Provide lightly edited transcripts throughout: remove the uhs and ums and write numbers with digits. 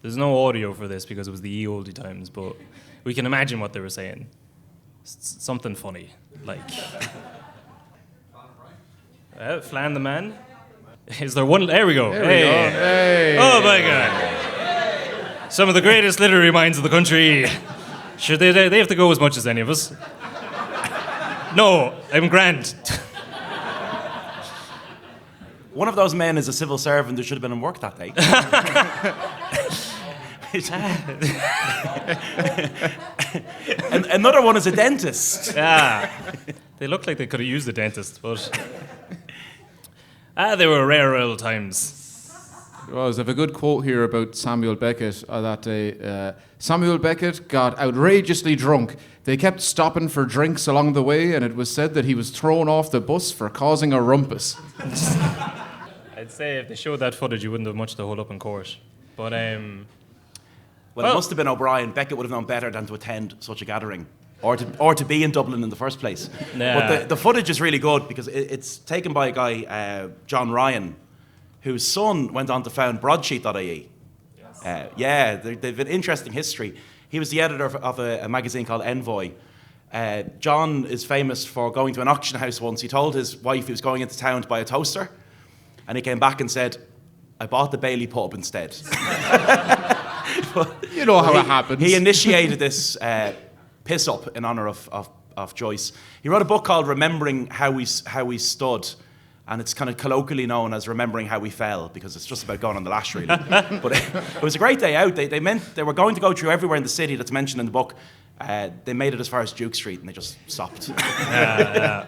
There's no audio for this because it was the ye olde times, but we can imagine what they were saying. Something funny, like... Flan the man? Is there one? There we go. There we go. Hey. Oh my God. Some of the greatest literary minds of the country. Sure, they have to go as much as any of us. No, I'm grand. One of those men is a civil servant who should have been in work that day. And another one is a dentist. Yeah. They look like they could have used a dentist, but... they were rare old times. Well, I have a good quote here about Samuel Beckett that day. Samuel Beckett got outrageously drunk. They kept stopping for drinks along the way, and it was said that he was thrown off the bus for causing a rumpus. I'd say if they showed that footage, you wouldn't have much to hold up in court. But, Well, it must have been O'Brien. Beckett would have known better than to attend such a gathering, or to be in Dublin in the first place. Yeah. But the footage is really good because it's taken by a guy, John Ryan, whose son went on to found broadsheet.ie. Yes. They've an interesting history. He was the editor of a magazine called Envoy. John is famous for going to an auction house once. He told his wife he was going into town to buy a toaster, and he came back and said, I bought the Bailey pub instead. You know how it happens. He initiated this piss-up in honour of Joyce. He wrote a book called Remembering How We Stood, and it's kind of colloquially known as Remembering How We Fell, because it's just about going on the lash, really. But it was a great day out. They meant they were going to go through everywhere in the city that's mentioned in the book. They made it as far as Duke Street, and they just stopped. yeah.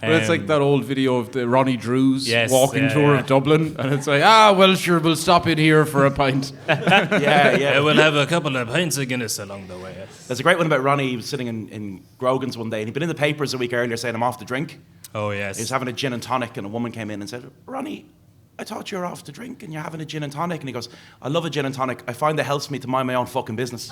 But it's like that old video of the Ronnie Drews walking tour yeah. of Dublin, and it's like, well, sure, we'll stop in here for a pint. Yeah. We'll have a couple of pints of Guinness along the way. There's a great one about Ronnie. He was sitting in Grogan's one day, and he'd been in the papers a week earlier saying, I'm off to drink. Oh, yes. He was having a gin and tonic, and a woman came in and said, Ronnie, I thought you were off to drink, and you're having a gin and tonic. And he goes, I love a gin and tonic. I find it helps me to mind my own fucking business.